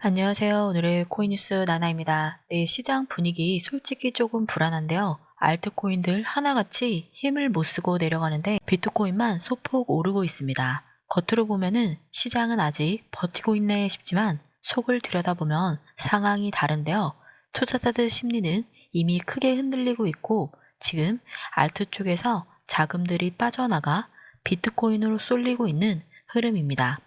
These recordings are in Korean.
안녕하세요. 오늘의 코인뉴스 나나입니다. 네, 시장 분위기 솔직히 조금 불안한데요. 알트코인들 하나같이 힘을 못 쓰고 내려가는데 비트코인만 소폭 오르고 있습니다. 겉으로 보면은 시장은 아직 버티고 있네 싶지만 속을 들여다보면 상황이 다른데요. 투자자들 심리는 이미 크게 흔들리고 있고 지금 알트 쪽에서 자금들이 빠져나가 비트코인으로 쏠리고 있는 흐름입니다.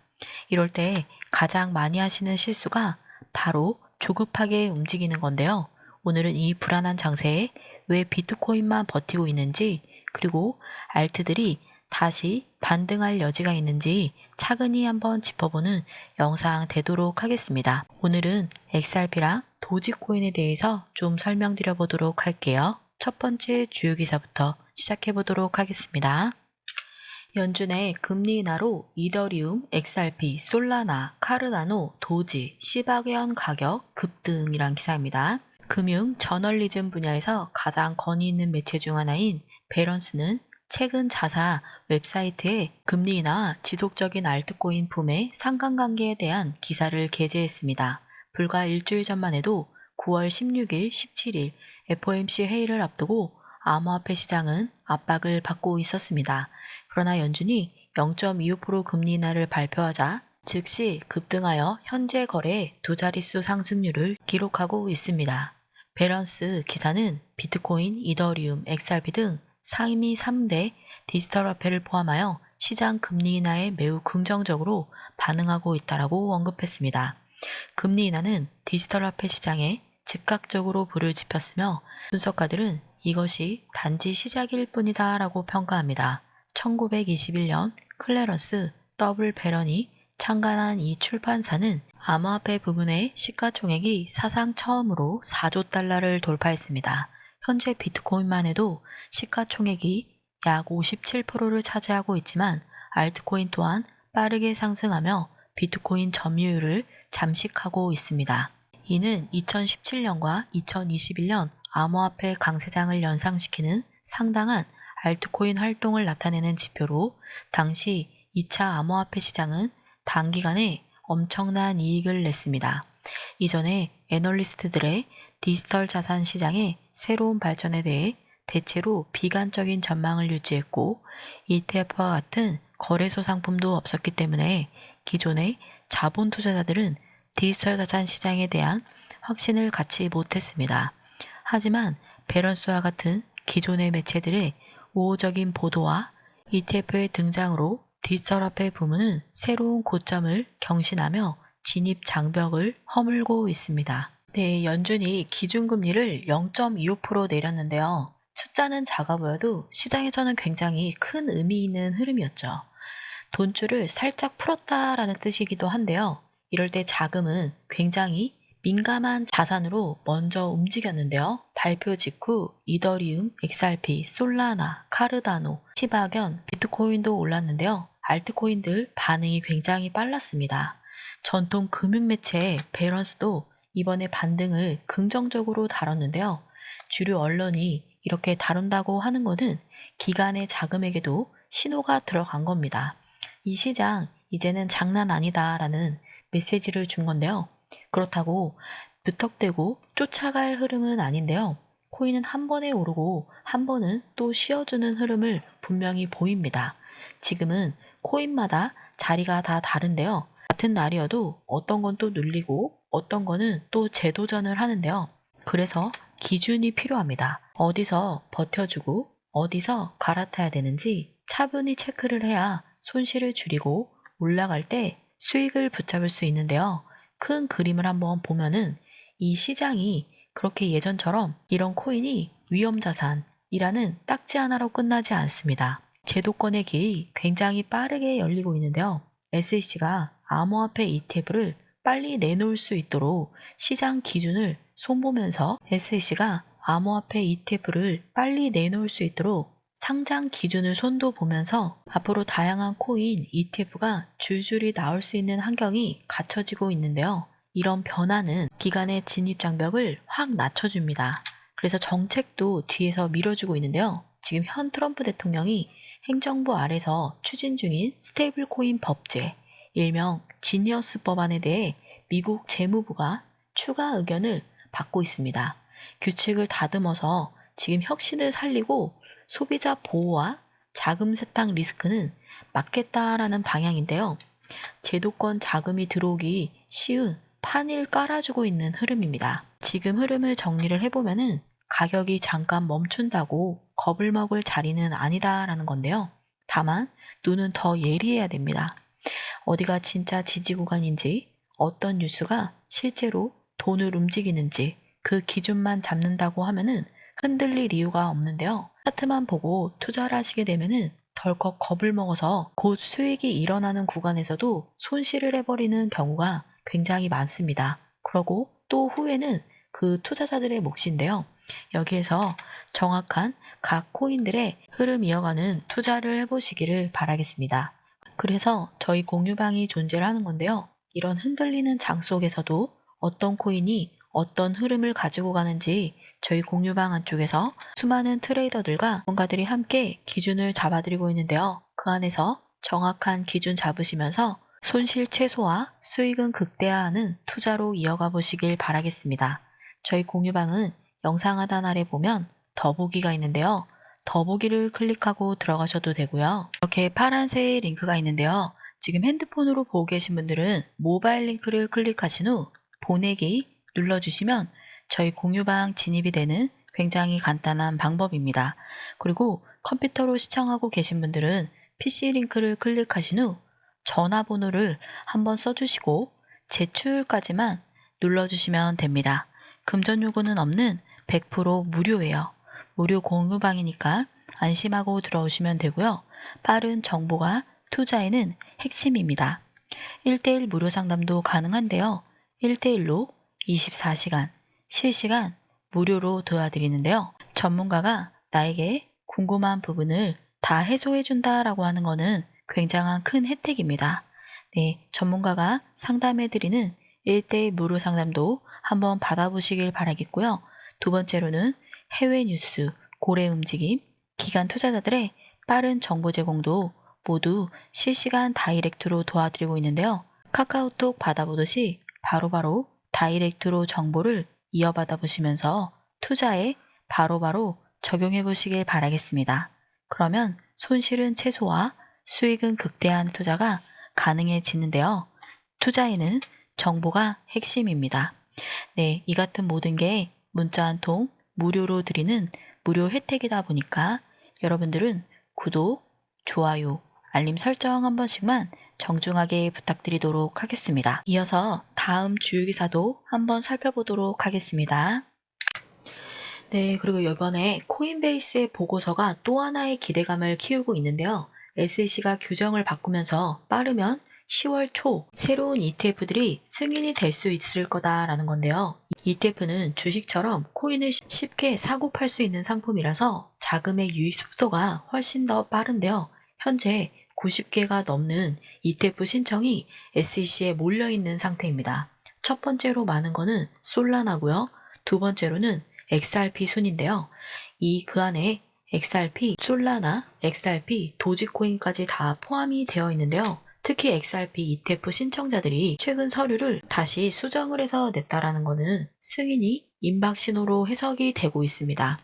이럴 때 가장 많이 하시는 실수가 바로 조급하게 움직이는 건데요. 오늘은 이 불안한 장세에 왜 비트코인만 버티고 있는지, 그리고 알트들이 다시 반등할 여지가 있는지 차근히 한번 짚어보는 영상 되도록 하겠습니다. 오늘은 XRP랑 도지코인에 대해서 좀 설명드려 보도록 할게요. 첫 번째 주요 기사부터 시작해 보도록 하겠습니다. 연준의 금리 인하로 이더리움, XRP, 솔라나, 카르다노, 도지, 시바견 가격 급등이란 기사입니다. 금융 저널리즘 분야에서 가장 권위 있는 매체 중 하나인 베런스는 최근 자사 웹사이트에 금리 인하 지속적인 알트코인 붐의 상관관계에 대한 기사를 게재했습니다. 불과 일주일 전만 해도 9월 16일, 17일 FOMC 회의를 앞두고 암호화폐 시장은 압박을 받고 있었습니다. 그러나 연준이 0.25% 금리 인하를 발표하자 즉시 급등하여 현재 거래 두 자릿수 상승률을 기록하고 있습니다. 베런스 기사는 비트코인, 이더리움, XRP 등 상위 3대 디지털 화폐를 포함하여 시장 금리 인하에 매우 긍정적으로 반응하고 있다고 언급했습니다. 금리 인하는 디지털 화폐 시장에 즉각적으로 불을 지폈으며 분석가들은 이것이 단지 시작일 뿐이다 라고 평가합니다. 1921년 클래런스 더블 베런이 창간한 이 출판사는 암호화폐 부문의 시가총액이 사상 처음으로 4조 달러를 돌파했습니다. 현재 비트코인만 해도 시가총액이 약 57%를 차지하고 있지만 알트코인 또한 빠르게 상승하며 비트코인 점유율을 잠식하고 있습니다. 이는 2017년과 2021년 암호화폐 강세장을 연상시키는 상당한 알트코인 활동을 나타내는 지표로 당시 2차 암호화폐 시장은 단기간에 엄청난 이익을 냈습니다. 이전에 애널리스트들의 디지털 자산 시장의 새로운 발전에 대해 대체로 비관적인 전망을 유지했고 ETF와 같은 거래소 상품도 없었기 때문에 기존의 자본 투자자들은 디지털 자산 시장에 대한 확신을 갖지 못했습니다. 하지만 베런스와 같은 기존의 매체들의 우호적인 보도와 ETF의 등장으로 디지털 화폐 부문은 새로운 고점을 경신하며 진입 장벽을 허물고 있습니다. 네, 연준이 기준금리를 0.25% 내렸는데요. 숫자는 작아 보여도 시장에서는 굉장히 큰 의미 있는 흐름이었죠. 돈줄을 살짝 풀었다라는 뜻이기도 한데요. 이럴 때 자금은 굉장히 민감한 자산으로 먼저 움직였는데요. 발표 직후 이더리움, XRP, 솔라나, 카르다노, 시바견, 비트코인도 올랐는데요. 알트코인들 반응이 굉장히 빨랐습니다. 전통 금융매체 베런스도 이번에 반등을 긍정적으로 다뤘는데요. 주류 언론이 이렇게 다룬다고 하는 것은 기관의 자금에게도 신호가 들어간 겁니다. 이 시장 이제는 장난 아니다라는 메시지를 준 건데요. 그렇다고 무턱대고 쫓아갈 흐름은 아닌데요. 코인은 한 번에 오르고 한 번은 또 쉬어주는 흐름을 분명히 보입니다. 지금은 코인마다 자리가 다 다른데요. 같은 날이어도 어떤 건 또 눌리고 어떤 거는 또 재도전을 하는데요. 그래서 기준이 필요합니다. 어디서 버텨주고 어디서 갈아타야 되는지 차분히 체크를 해야 손실을 줄이고 올라갈 때 수익을 붙잡을 수 있는데요. 큰 그림을 한번 보면은 이 시장이 그렇게 예전처럼 이런 코인이 위험자산이라는 딱지 하나로 끝나지 않습니다. 제도권의 길이 굉장히 빠르게 열리고 있는데요. SEC가 암호화폐 ETF를 빨리 내놓을 수 있도록 시장 기준을 손보면서 SEC가 암호화폐 ETF를 빨리 내놓을 수 있도록 상장 기준을 손도 보면서 앞으로 다양한 코인 ETF가 줄줄이 나올 수 있는 환경이 갖춰지고 있는데요. 이런 변화는 기관의 진입 장벽을 확 낮춰줍니다. 그래서 정책도 뒤에서 밀어주고 있는데요. 지금 현 트럼프 대통령이 행정부 아래서 추진 중인 스테이블 코인 법제, 일명 지니어스 법안에 대해 미국 재무부가 추가 의견을 받고 있습니다. 규칙을 다듬어서 지금 혁신을 살리고 소비자 보호와 자금 세탁 리스크는 막겠다라는 방향인데요. 제도권 자금이 들어오기 쉬운 판을 깔아주고 있는 흐름입니다. 지금 흐름을 정리를 해보면은 가격이 잠깐 멈춘다고 겁을 먹을 자리는 아니다라는 건데요. 다만 눈은 더 예리해야 됩니다. 어디가 진짜 지지 구간인지, 어떤 뉴스가 실제로 돈을 움직이는지 그 기준만 잡는다고 하면은 흔들릴 이유가 없는데요. 차트만 보고 투자를 하시게 되면은 덜컥 겁을 먹어서 곧 수익이 일어나는 구간에서도 손실을 해버리는 경우가 굉장히 많습니다. 그러고 또 후에는 그 투자자들의 몫인데요. 여기에서 정확한 각 코인들의 흐름 이어가는 투자를 해보시기를 바라겠습니다. 그래서 저희 공유방이 존재를 하는 건데요. 이런 흔들리는 장 속에서도 어떤 코인이 어떤 흐름을 가지고 가는지 저희 공유방 안쪽에서 수많은 트레이더들과 전문가들이 함께 기준을 잡아드리고 있는데요. 그 안에서 정확한 기준 잡으시면서 손실 최소화, 수익은 극대화하는 투자로 이어가 보시길 바라겠습니다. 저희 공유방은 영상 하단 아래 보면 더보기가 있는데요. 더보기를 클릭하고 들어가셔도 되고요. 이렇게 파란색 링크가 있는데요. 지금 핸드폰으로 보고 계신 분들은 모바일 링크를 클릭하신 후 보내기 눌러주시면 저희 공유방 진입이 되는 굉장히 간단한 방법입니다. 그리고 컴퓨터로 시청하고 계신 분들은 PC 링크를 클릭하신 후 전화번호를 한번 써주시고 제출까지만 눌러주시면 됩니다. 금전 요구는 없는 100% 무료예요. 무료 공유방이니까 안심하고 들어오시면 되고요. 빠른 정보가 투자에는 핵심입니다. 1대1 무료 상담도 가능한데요. 1대1로 24시간 실시간 무료로 도와드리는데요. 전문가가 나에게 궁금한 부분을 다 해소해준다라고 하는 것은 굉장한 큰 혜택입니다. 네, 전문가가 상담해드리는 1대1 무료 상담도 한번 받아보시길 바라겠고요. 두 번째로는 해외 뉴스, 고래 움직임, 기관 투자자들의 빠른 정보 제공도 모두 실시간 다이렉트로 도와드리고 있는데요. 카카오톡 받아보듯이 바로바로 다이렉트로 정보를 이어받아 보시면서 투자에 바로바로 적용해 보시길 바라겠습니다. 그러면 손실은 최소화, 수익은 극대화하는 투자가 가능해지는데요. 투자에는 정보가 핵심입니다. 네, 이 같은 모든 게 문자 한 통 무료로 드리는 무료 혜택이다 보니까 여러분들은 구독, 좋아요, 알림 설정 한 번씩만 정중하게 부탁드리도록 하겠습니다. 이어서 다음 주요 기사도 한번 살펴보도록 하겠습니다. 네, 그리고 이번에 코인베이스의 보고서가 또 하나의 기대감을 키우고 있는데요. SEC가 규정을 바꾸면서 빠르면 10월 초 새로운 ETF들이 승인이 될 수 있을 거다라는 건데요. ETF는 주식처럼 코인을 쉽게 사고 팔 수 있는 상품이라서 자금의 유입 속도가 훨씬 더 빠른데요. 현재 90개가 넘는 ETF 신청이 SEC에 몰려있는 상태입니다. 첫 번째로 많은 거는 솔라나고요. 두 번째로는 XRP 순인데요. 그 안에 XRP, 솔라나, XRP, 도지코인까지 다 포함이 되어 있는데요. 특히 XRP ETF 신청자들이 최근 서류를 다시 수정을 해서 냈다라는 것은 승인이 임박 신호로 해석이 되고 있습니다.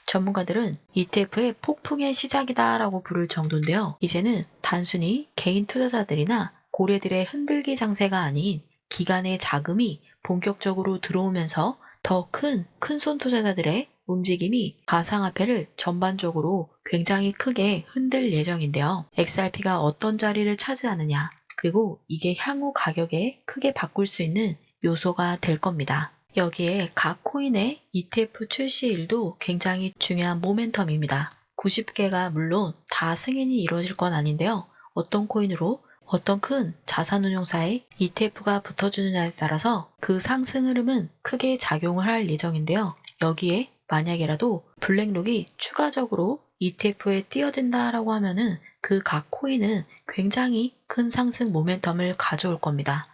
전문가들은 ETF의 폭풍의 시작이다라고 부를 정도인데요. 이제는 단순히 개인 투자자들이나 고래들의 흔들기 장세가 아닌 기관의 자금이 본격적으로 들어오면서 더 큰 손 투자자들의 움직임이 가상화폐를 전반적으로 굉장히 크게 흔들 예정인데요. XRP가 어떤 자리를 차지하느냐, 그리고 이게 향후 가격에 크게 바꿀 수 있는 요소가 될 겁니다. 여기에 각 코인의 ETF 출시일도 굉장히 중요한 모멘텀입니다. 90개가 물론 다 승인이 이루어질 건 아닌데요. 어떤 코인으로 어떤 큰 자산운용사의 ETF가 붙어주느냐에 따라서 그 상승 흐름은 크게 작용을 할 예정인데요. 여기에 만약에라도 블랙록이 추가적으로 ETF에 뛰어든다라고 하면은 그 각 코인은 굉장히 큰 상승 모멘텀을 가져올 겁니다.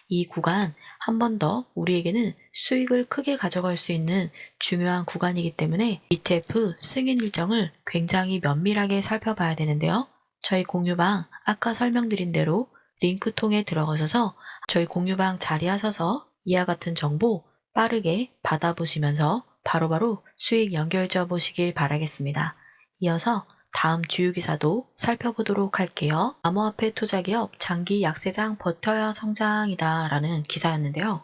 이 구간 한 번 더 우리에게는 수익을 크게 가져갈 수 있는 중요한 구간이기 때문에 ETF 승인 일정을 굉장히 면밀하게 살펴봐야 되는데요. 저희 공유방 아까 설명드린 대로 링크 통해 들어가셔서 저희 공유방 자리하셔서 이와 같은 정보 빠르게 받아보시면서 바로바로 수익 연결져 보시길 바라겠습니다. 이어서 다음 주요 기사도 살펴보도록 할게요. 암호화폐 투자기업 장기 약세장 버텨야 성장이다 라는 기사였는데요.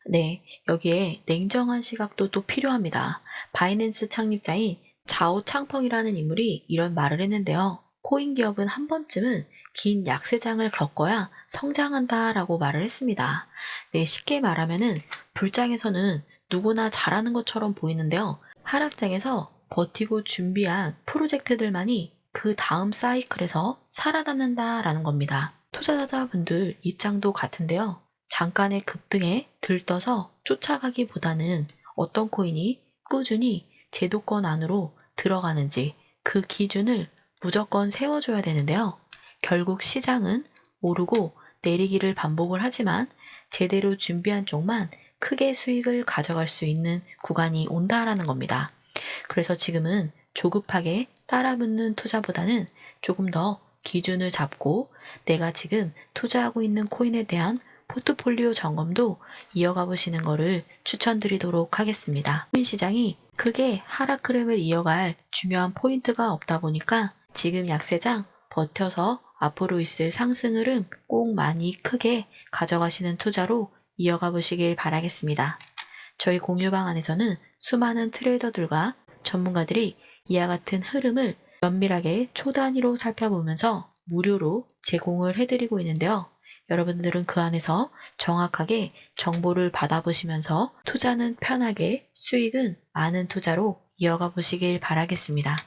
네, 여기에 냉정한 시각도 또 필요합니다. 바이낸스 창립자인 자오 창펑이라는 인물이 이런 말을 했는데요. 코인 기업은 한 번쯤은 긴 약세장을 겪어야 성장한다라고 말을 했습니다. 네, 쉽게 말하면은 불장에서는 누구나 잘하는 것처럼 보이는데요. 하락장에서 버티고 준비한 프로젝트들만이 그 다음 사이클에서 살아남는다라는 겁니다. 투자자분들 입장도 같은데요. 잠깐의 급등에 들떠서 쫓아가기보다는 어떤 코인이 꾸준히 제도권 안으로 들어가는지 그 기준을 무조건 세워줘야 되는데요. 결국 시장은 오르고 내리기를 반복을 하지만 제대로 준비한 쪽만 크게 수익을 가져갈 수 있는 구간이 온다라는 겁니다. 그래서 지금은 조급하게 따라붙는 투자보다는 조금 더 기준을 잡고 내가 지금 투자하고 있는 코인에 대한 포트폴리오 점검도 이어가 보시는 것을 추천드리도록 하겠습니다. 코인 시장이 크게 하락 흐름을 이어갈 중요한 포인트가 없다 보니까 지금 약세장 버텨서 앞으로 있을 상승 흐름 꼭 많이 크게 가져가시는 투자로 이어가 보시길 바라겠습니다. 저희 공유방 안에서는 수많은 트레이더들과 전문가들이 이와 같은 흐름을 면밀하게 초단위로 살펴보면서 무료로 제공을 해드리고 있는데요. 여러분들은 그 안에서 정확하게 정보를 받아보시면서 투자는 편하게 수익은 많은 투자로 이어가 보시길 바라겠습니다.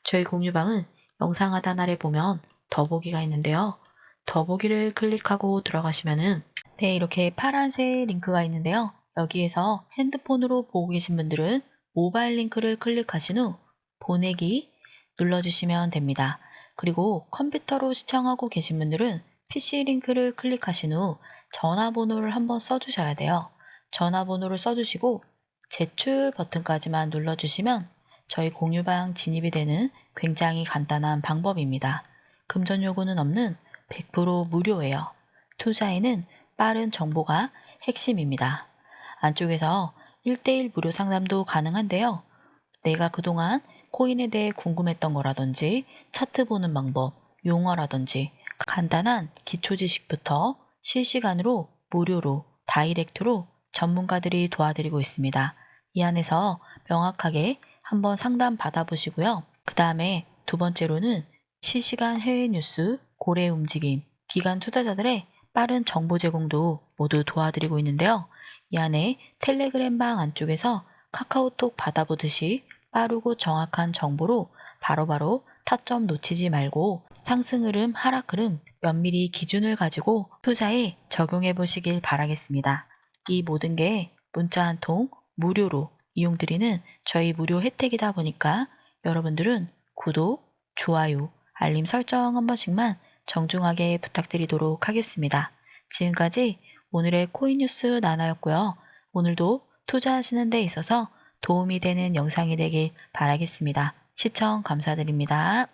저희 공유방은 영상 하단 아래 보면 더보기가 있는데요. 더보기를 클릭하고 들어가시면은 네, 이렇게 파란색 링크가 있는데요. 여기에서 핸드폰으로 보고 계신 분들은 모바일 링크를 클릭하신 후 보내기 눌러주시면 됩니다. 그리고 컴퓨터로 시청하고 계신 분들은 PC 링크를 클릭하신 후 전화번호를 한번 써주셔야 돼요. 전화번호를 써주시고 제출 버튼까지만 눌러주시면 저희 공유방 진입이 되는 굉장히 간단한 방법입니다. 금전 요구는 없는 100% 무료예요. 투자에는 빠른 정보가 핵심입니다. 안쪽에서 1대1 무료 상담도 가능한데요. 내가 그동안 코인에 대해 궁금했던 거라든지 차트 보는 방법, 용어라든지 간단한 기초 지식부터 실시간으로 무료로 다이렉트로 전문가들이 도와드리고 있습니다. 이 안에서 명확하게 한번 상담 받아보시고요. 그 다음에 두 번째로는 실시간 해외 뉴스, 고래 움직임, 기관 투자자들의 빠른 정보 제공도 모두 도와드리고 있는데요. 이 안에 텔레그램 방 안쪽에서 카카오톡 받아보듯이 빠르고 정확한 정보로 바로바로 타점 놓치지 말고 상승 흐름, 하락 흐름 면밀히 기준을 가지고 투자에 적용해 보시길 바라겠습니다. 이 모든 게 문자 한 통 무료로 이용드리는 저희 무료 혜택이다 보니까 여러분들은 구독, 좋아요, 알림 설정 한 번씩만 정중하게 부탁드리도록 하겠습니다. 지금까지 오늘의 코인 뉴스 나나였고요. 오늘도 투자하시는 데 있어서 도움이 되는 영상이 되길 바라겠습니다. 시청 감사드립니다.